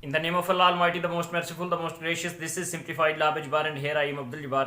In the name of Allah Almighty, the most merciful, the most gracious, this is Simplified Law Jabbar and here I am Abdul Jabbar.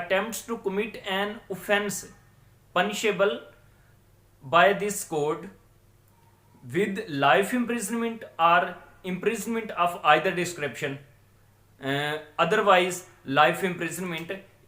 attempts to commit an offense punishable by this code with life imprisonment or imprisonment of either description, otherwise life imprisonment।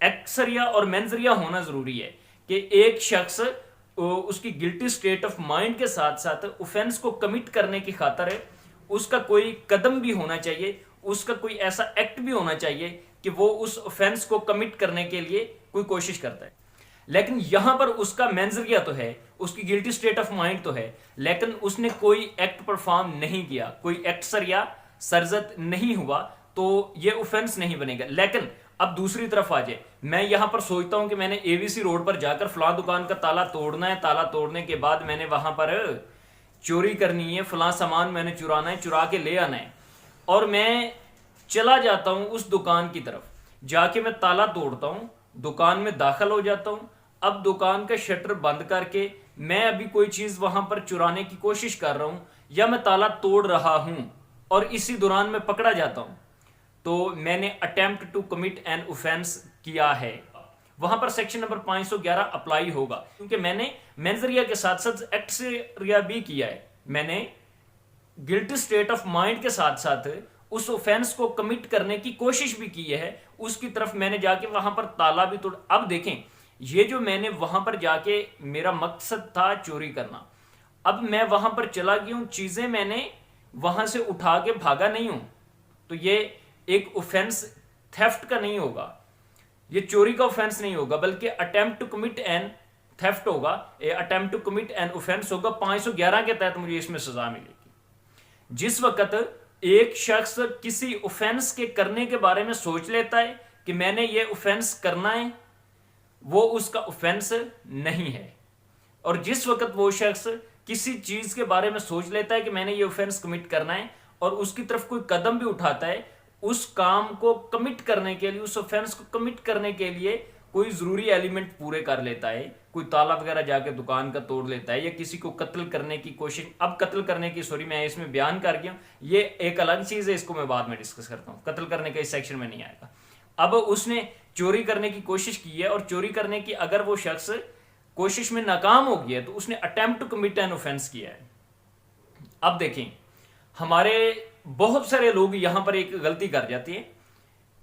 ایکسریا اور مینزریا ہونا ضروری ہے کہ ایک شخص اس کی گلٹی state of mind کے ساتھ ساتھ اوفینس کو کمٹ کرنے کی خاطر ہے اس کا کوئی قدم بھی ہونا چاہیے، اس کا کوئی ایسا ایکٹ بھی ہونا چاہیے کہ وہ اس اوفینس کو کمٹ کرنے کے لیے کوئی کوشش کرتا ہے. لیکن یہاں پر اس کا مینزریا تو ہے، اس کی گلٹی سٹیٹ آف مائنڈ تو ہے، لیکن اس نے کوئی ایکٹ پرفارم نہیں کیا، کوئی ایکٹ سریا سرزد نہیں ہوا، تو یہ اوفینس نہیں بنے گا. لیکن اب دوسری طرف آ جائے، میں یہاں پر سوچتا ہوں کہ میں نے اے وی سی روڈ پر جا کر فلاں دکان کا تالا توڑنا ہے، تالا توڑنے کے بعد میں نے وہاں پر چوری کرنی ہے، فلاں سامان میں نے چرانا ہے، چرا کے لے آنا ہے، اور میں چلا جاتا ہوں اس دکان کی طرف، جا کے میں تالا توڑتا ہوں، دکان میں داخل ہو جاتا ہوں. اب دکان کا شٹر بند کر کے میں ابھی کوئی چیز وہاں پر چرانے کی کوشش کر رہا ہوں یا میں تالا توڑ رہا ہوں اور اسی دوران میں پکڑا جاتا ہوں، تو میں نے attempt to commit an offence کیا ہے. وہاں پر سیکشن نمبر 511 اپلائی ہوگا، کیونکہ میں نے مینزریا کے ساتھ ساتھ ایکٹ سریا بھی کیا ہے، میں نے گلٹی سٹیٹ آف مائنڈ کے ساتھ ساتھ اس اوفینس کو کمٹ کرنے کی کوشش بھی کی ہے، اس کی طرف میں نے جا کے وہاں پر تالا بھی توڑ. اب دیکھیں، یہ جو میں نے وہاں پر جا کے میرا مقصد تھا چوری کرنا، اب میں وہاں پر چلا گیا ہوں، چیزیں میں نے وہاں سے اٹھا کے بھاگا نہیں ہوں، تو یہ ایک اوفینس تھیفٹ کا نہیں ہوگا، یہ چوری کا اوفینس نہیں ہوگا، بلکہ attempt to commit an theft ہوگا، attempt to commit an offence ہوگا. 511 کے تحت مجھے اس میں سزا ملے گی. جس وقت ایک شخص کسی اوفینس کے کرنے کے بارے میں سوچ لیتا ہے کہ میں نے یہ اوفینس کرنا ہے، وہ اس کا اوفینس نہیں ہے. اور جس وقت وہ شخص کسی چیز کے بارے میں سوچ لیتا ہے کہ میں نے یہ اوفینس کمٹ کرنا ہے اور اس کی طرف کوئی قدم بھی اٹھاتا ہے، اس کام کو کمٹ کرنے کے لیے، اس اوفینس کو کمٹ کرنے کے لیے کوئی ضروری ایلیمنٹ پورے کر لیتا ہے، کوئی تالا وغیرہ جا کے دکان کا توڑ لیتا ہے، یا کسی کو قتل کرنے کی کوشش. اب قتل کرنے کی میں اس میں بیان کر گیا ہوں، یہ ایک الگ چیز ہے، اس کو میں بعد میں ڈسکس کرتا ہوں، قتل کرنے کا اس سیکشن میں نہیں آئے گا. اب اس نے چوری کرنے کی کوشش کی ہے، اور چوری کرنے کی اگر وہ شخص کوشش میں ناکام ہو گیا ہے تو اس نے attempt to commit an offence کیا ہے. اب دیکھیں، ہمارے بہت سارے لوگ یہاں پر ایک غلطی کر جاتے ہیں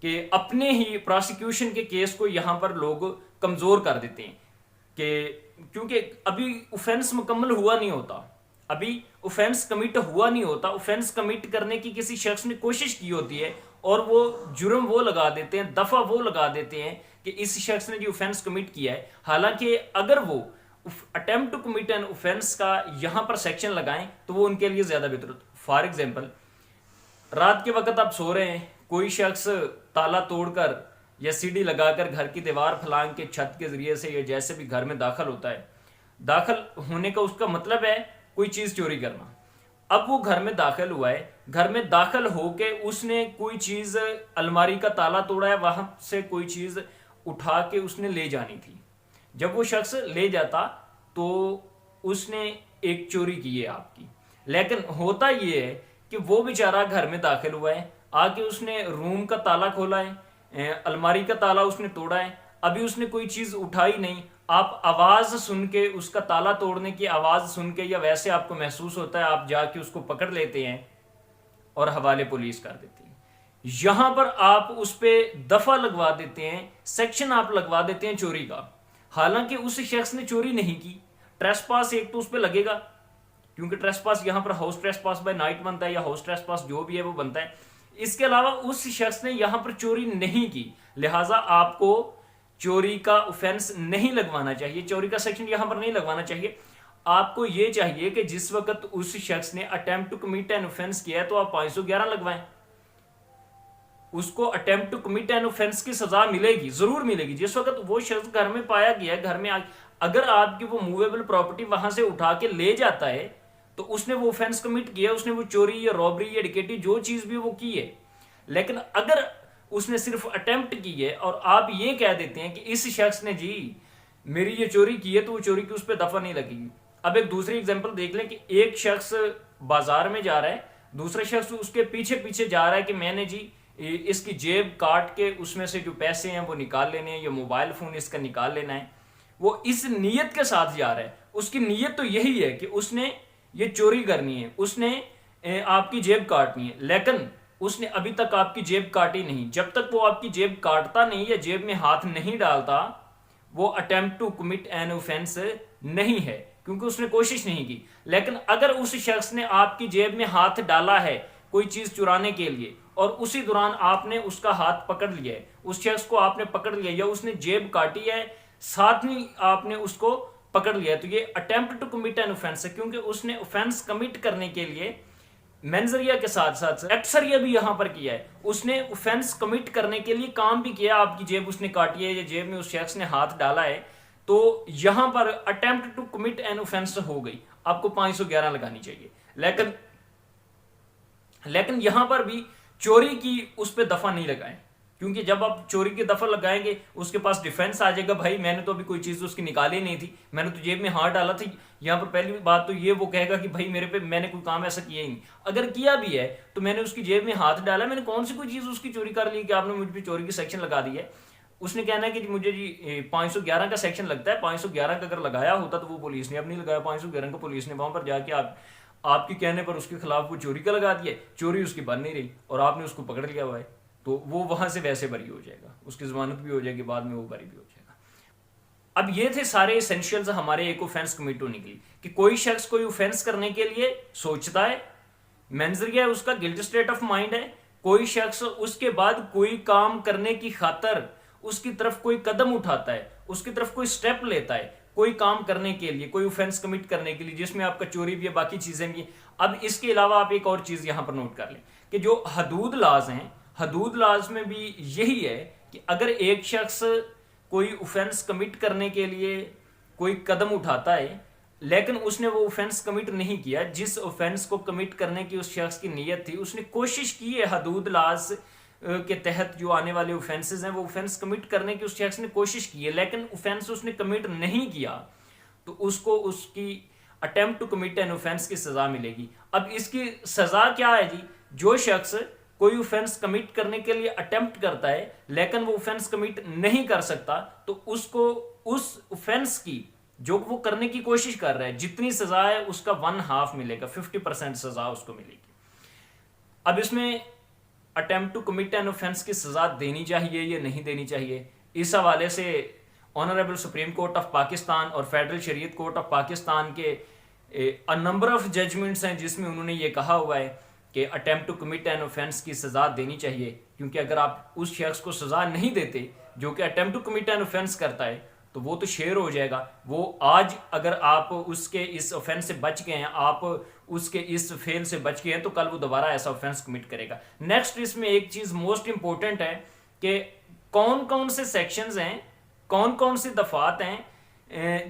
کہ اپنے ہی پراسیکیوشن کے کیس کو یہاں پر لوگ کمزور کر دیتے ہیں، کہ کیونکہ ابھی اوفینس مکمل ہوا نہیں ہوتا، ابھی اوفینس کمٹ ہوا نہیں ہوتا، اوفینس کمٹ کرنے کی کسی شخص نے کوشش کی ہوتی ہے اور وہ جرم وہ لگا دیتے ہیں، دفعہ وہ لگا دیتے ہیں کہ اس شخص نے جو اوفینس کمٹ کیا ہے. حالانکہ اگر وہ attempt to commit an offence کا یہاں پر سیکشن لگائیں تو وہ ان کے لیے زیادہ بہتر ہوتا. فار ایگزامپل، رات کے وقت آپ سو رہے ہیں، کوئی شخص تالا توڑ کر یا سی ڈی لگا کر گھر کی دیوار پھلانگ کے چھت کے ذریعے سے یا جیسے بھی گھر میں داخل ہوتا ہے، داخل ہونے کا اس کا مطلب ہے کوئی چیز چوری کرنا. اب وہ گھر میں داخل ہوا ہے، گھر میں داخل ہو کے اس نے کوئی چیز، الماری کا تالا توڑا ہے، وہاں سے کوئی چیز اٹھا کے اس نے لے جانی تھی. جب وہ شخص لے جاتا تو اس نے ایک چوری کی ہے آپ کی. لیکن ہوتا یہ ہے کہ وہ بیچارہ گھر میں داخل ہوا ہے، آ کے اس نے روم کا تالا کھولا ہے، الماری کا تالا اس نے توڑا ہے، ابھی اس نے کوئی چیز اٹھائی نہیں. آپ آواز سن کے، اس کا تالا توڑنے کی آواز سن کے، یا ویسے آپ کو محسوس ہوتا ہے، آپ جا کے اس کو پکڑ لیتے ہیں اور حوالے پولیس کر دیتے ہیں. یہاں پر آپ اس پہ دفعہ لگوا دیتے ہیں، سیکشن آپ لگوا دیتے ہیں چوری کا، حالانکہ اس شخص نے چوری نہیں کی. ٹریس پاس ایک تو اس پہ لگے گا، کیونکہ ٹریس پاس یہاں پر house trespass by night بنتا ہے، یا ہاؤس ٹریس پاس جو بھی ہے وہ بنتا ہے. اس کے علاوہ اس شخص نے یہاں پر چوری نہیں کی، لہٰذا آپ کو چوری کا اوفینس نہیں لگوانا چاہیے، چوری کا سیکشن یہاں پر نہیں لگوانا چاہیے. آپ کو یہ چاہیے کہ جس وقت اس شخص نے attempt to commit an offence کیا ہے تو آپ 511 لگوائیں. اس کو attempt to commit an offence کی سزا ملے گی، ضرور ملے گی. جس وقت وہ شخص گھر میں پایا گیا ہے، گھر میں اگر آپ کی وہ موویبل پراپرٹی وہاں سے اٹھا کے لے جاتا ہے تو اس نے وہ اوفینس کمٹ کیا، اس نے وہ چوری یا رابری یا ڈکیٹی جو چیز بھی وہ کی ہے. لیکن اگر اس نے صرف اٹیمپٹ کی ہے اور آپ یہ کہہ دیتے ہیں کہ اس شخص نے جی میری یہ چوری کی ہے، تو وہ چوری کی اس پہ دفعہ نہیں لگے گی. اب ایک دوسری اگزامپل دیکھ لیں کہ ایک شخص بازار میں جا رہا ہے، دوسرا شخص اس کے پیچھے پیچھے جا رہا ہے کہ میں نے جی اس کی جیب کاٹ کے اس میں سے جو پیسے ہیں وہ نکال لینے ہیں، یا موبائل فون اس کا نکال لینا ہے. وہ اس نیت کے ساتھ جا رہا ہے، اس کی نیت تو یہی ہے کہ اس نے یہ چوری کرنی ہے، اس نے آپ کی جیب کاٹنی ہے. لیکن اس نے ابھی تک آپ کی جیب کاٹی نہیں. جب تک وہ آپ کی جیب کاٹتا نہیں یا جیب میں ہاتھ نہیں ڈالتا وہ attempt to commit an offence نہیں ہے, کیونکہ اس نے کوشش نہیں کی. لیکن اگر اس شخص نے آپ کی جیب میں ہاتھ ڈالا ہے کوئی چیز چرانے کے لیے اور اسی دوران آپ نے اس کا ہاتھ پکڑ لیا ہے, اس شخص کو آپ نے پکڑ لیا یا اس نے جیب کاٹی ہے ساتھ میں آپ نے اس کو پکڑ لیا, تو یہ attempt to commit an offence ہے, کیونکہ اس نے اوفینس کمٹ کرنے کے لیے مینزریہ کے ساتھ ساتھ ایکسریہ بھی یہاں پر کیا ہے. اس نے اوفینس کمٹ کرنے کے لیے کام بھی کیا, آپ کی جیب اس نے کاٹی ہے یا جیب میں اس شخص نے ہاتھ ڈالا ہے, تو یہاں پر attempt to commit an offence ہو گئی, آپ کو 511 لگانی چاہیے. لیکن یہاں پر بھی چوری کی اس پہ دفعہ نہیں لگائیں, کیونکہ جب آپ چوری کی دفعہ لگائیں گے اس کے پاس ڈیفنس آ جائے گا, بھائی میں نے تو ابھی کوئی چیز اس کی نکالی نہیں تھی, میں نے تو جیب میں ہاتھ ڈالا تھا. یہاں پر پہلی بات تو یہ وہ کہے گا کہ بھائی میرے پہ میں نے کوئی کام ایسا کیا ہی نہیں. اگر کیا بھی ہے تو میں نے اس کی جیب میں ہاتھ ڈالا, میں نے کون سی کوئی چیز اس کی چوری کر لی کہ آپ نے مجھ پہ چوری کی سیکشن لگا دی ہے. اس نے کہنا ہے کہ مجھے 511 کا سیکشن لگتا ہے, 511 کا اگر لگایا ہوتا تو وہ پولیس نے اب نہیں لگایا, 511 کا پولیس نے وہاں پر جا کے آپ کے کہنے پر اس کے خلاف وہ چوری کا لگا دیا, چوری اس کی بن نہیں رہی اور آپ نے اس کو پکڑ لیا ہوا ہے, تو وہ وہاں سے ویسے بری ہو جائے گا, اس کی ضمانت بھی ہو جائے گی, بعد میں وہ بری بھی ہو جائے گا. اب یہ تھے سارے ایسینشیلز ہمارے ایک اوفینس کمٹ ہونے کے لیے, کہ کوئی شخص کوئی اوفینس کرنے کے لیے سوچتا ہے, مینزریہ اس کا گلٹ اسٹیٹ آف مائنڈ ہے, کوئی شخص اس کے بعد کوئی کام کرنے کی خاطر اس کی طرف کوئی قدم اٹھاتا ہے, اس کی طرف کوئی سٹیپ لیتا ہے کوئی کام کرنے کے لیے, کوئی اوفینس کمٹ کرنے کے لیے جس میں آپ کا چوری بھی ہے, باقی چیزیں بھی. اب اس کے علاوہ آپ ایک اور چیز یہاں پر نوٹ کر لیں کہ جو حدود لاز ہیں, حدود لاز میں بھی یہی ہے کہ اگر ایک شخص کوئی اوفینس کمٹ کرنے کے لیے کوئی قدم اٹھاتا ہے لیکن اس نے وہ اوفینس کمٹ نہیں کیا, جس اوفینس کو کمٹ کرنے کی اس شخص کی نیت تھی, اس نے کوشش کی ہے حدود لاز کے تحت جو آنے والے اوفینسز ہیں وہ اوفینس کمٹ کرنے کی اس شخص نے کوشش کی ہے لیکن اوفینس اس نے کمٹ نہیں کیا, تو اس کو اس کی attempt to commit an offence کی سزا ملے گی. اب اس کی سزا کیا ہے جی؟ جو شخص کوئی اوفینس کمٹ کرنے کے لیے اٹیمپٹ کرتا ہے لیکن وہ اوفینس کمٹ نہیں کر سکتا, تو اس کو اس اوفینس کی جو وہ کرنے کی کوشش کر رہا ہے جتنی سزا ہے اس کا 1/2 ملے گا, 50% سزا اس کو ملے گی. اب اس میں attempt to commit an offence کی سزا دینی چاہیے یا نہیں دینی چاہیے, اس حوالے سے honourable supreme court of Pakistan اور فیڈرل شریعت کورٹ آف پاکستان کے نمبر آف ججمنٹس ہیں جس میں انہوں نے یہ کہا ہوا ہے کہ attempt to commit an offence کی سزا دینی چاہیے, کیونکہ اگر آپ اس شخص کو سزا نہیں دیتے جو کہ attempt to commit an offence کرتا ہے تو وہ تو شیر ہو جائے گا. وہ آج اگر آپ اس کے اس اوفینس سے بچ گئے ہیں, آپ اس کے اس فیل سے بچ گئے ہیں, تو کل وہ دوبارہ ایسا اوفینس کمٹ کرے گا. نیکسٹ اس میں ایک چیز موسٹ امپورٹنٹ ہے کہ کون کون سے سیکشنز ہیں, کون کون سی دفعات ہیں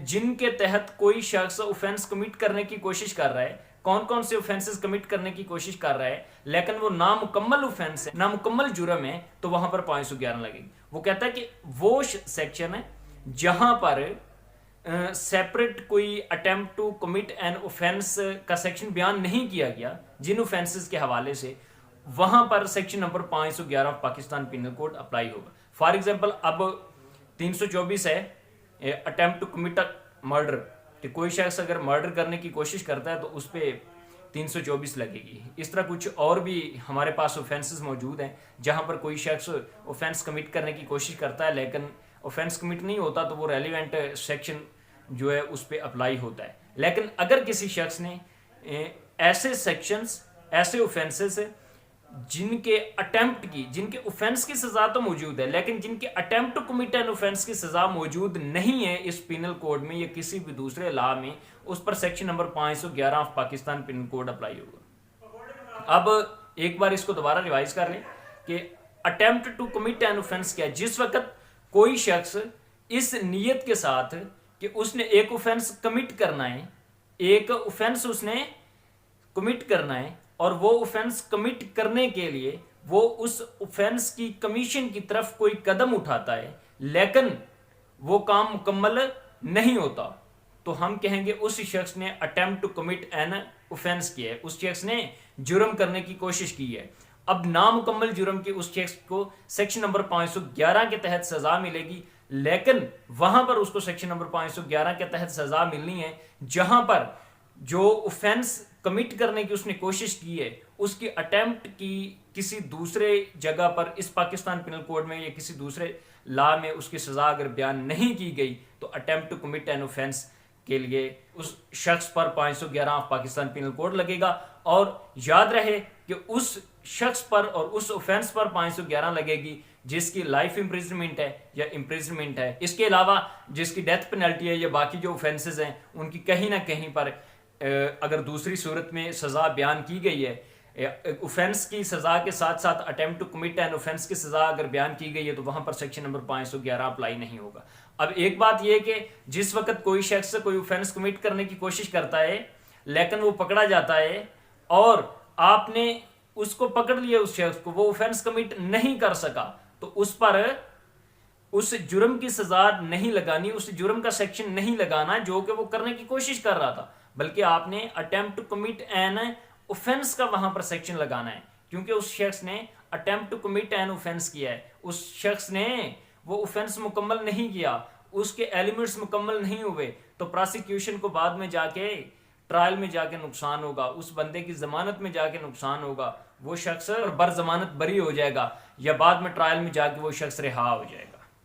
جن کے تحت کوئی شخص اوفینس کمٹ کرنے کی کوشش کر رہا ہے, کون کون سے اوفینسز کمٹ کرنے کی کوشش کر رہا ہے لیکن وہ نامکمل اوفینس ہے, نامکمل جرم ہے, تو وہاں پر 511 لگے گی. وہ کہتا ہے کہ وہ سیکشن ہے جہاں پر سیپریٹ کوئی attempt to commit an offence کا سیکشن بیان نہیں کیا گیا جن اوفینسز کے حوالے سے, وہاں پر section number 511 Pakistan penal code apply ہوگا. فار ایگزامپل اب 324 ہے اٹیمپٹ ٹو کمٹ مرڈر, کہ کوئی شخص اگر مرڈر کرنے کی کوشش کرتا ہے تو اس پہ 324 لگے گی. اس طرح کچھ اور بھی ہمارے پاس اوفینسز موجود ہیں جہاں پر کوئی شخص اوفینس کمٹ کرنے کی کوشش کرتا ہے لیکن اوفینس کمٹ نہیں ہوتا تو وہ ریلیونٹ سیکشن جو ہے اس پہ اپلائی ہوتا ہے. لیکن اگر کسی شخص نے ایسے سیکشنز, ایسے اوفینسز جن کے اٹیمپٹ کی, جن کے اوفینس کی سزا تو موجود ہے لیکن جن کے attempt to commit an offence کی سزا موجود نہیں ہے اس پینل کوڈ میں یا کسی بھی دوسرے لا میں, اس پر section number 511 of Pakistan penal code apply ہوگا. اب ایک بار اس کو دوبارہ ریوائز کر لیں کہ attempt to commit an offence کیا ہے. جس وقت کوئی شخص اس نیت کے ساتھ کہ اس نے ایک اوفینس کمٹ کرنا ہے, ایک اوفینس اس نے کمٹ کرنا ہے اور وہ اوفینس کمٹ کرنے کے لیے وہ اس اوفینس کی کمیشن کی طرف کوئی قدم اٹھاتا ہے لیکن وہ کام مکمل نہیں ہوتا, تو ہم کہیں گے اس شخص نے attempt to commit an offence کیا ہے, اس شخص نے جرم کرنے کی کوشش کی ہے. اب نامکمل جرم کے اس شخص کو سیکشن نمبر 511 کے تحت سزا ملے گی, لیکن وہاں پر اس کو سیکشن نمبر 511 کے تحت سزا ملنی ہے جہاں پر جو اوفینس کمٹ کرنے کی اس نے کوشش کی ہے، اس کی اٹیمپٹ کی کسی دوسرے جگہ پر اس پاکستان پینل کوڈ میں یا کسی دوسرے لا میں اس کی سزا اگر بیان نہیں کی گئی تو attempt to commit an offence کے لیے اس شخص پر 511 آف پاکستان پینل کوڈ لگے گا. اور یاد رہے کہ اس شخص پر اور اس اوفینس پر 511 لگے گی جس کی لائف امپریزنمنٹ ہے یا امپریزنمنٹ ہے. اس کے علاوہ جس کی ڈیتھ پینلٹی ہے یا باقی جو اوفینسز ہیں ان کی کہیں نہ کہیں پر اگر دوسری صورت میں سزا بیان کی گئی ہے، اوفینس کی سزا کے ساتھ ساتھ attempt to commit an offence کی سزا اگر بیان کی گئی ہے تو وہاں پر سیکشن نمبر 511 اپلائی نہیں ہوگا. اب ایک بات یہ کہ جس وقت کوئی شخص کوئی اوفینس کمٹ کرنے کی کوشش کرتا ہے لیکن وہ پکڑا جاتا ہے اور آپ نے اس کو پکڑ لیا، اس شخص کو وہ اوفینس کمٹ نہیں کر سکا، تو اس پر اس جرم کی سزا نہیں لگانی، اس جرم کا سیکشن نہیں لگانا جو کہ وہ کرنے کی کوشش کر رہا تھا، بلکہ آپ نے attempt to commit an offence کا وہاں پر سیکشن لگانا ہے، کیونکہ اس شخص نے attempt to commit an offence کیا ہے، اس شخص نے وہ اوفینس مکمل نہیں کیا، اس کے ایلیمنٹس مکمل نہیں ہوئے، تو پراسیکیوشن کو بعد میں جا کے ٹرائل میں جا کے نقصان ہوگا، اس بندے کی ضمانت میں جا کے نقصان ہوگا، وہ شخص بر ضمانت بری ہو جائے گا یا بعد میں ٹرائل میں جا کے وہ شخص رہا ہو جائے گا.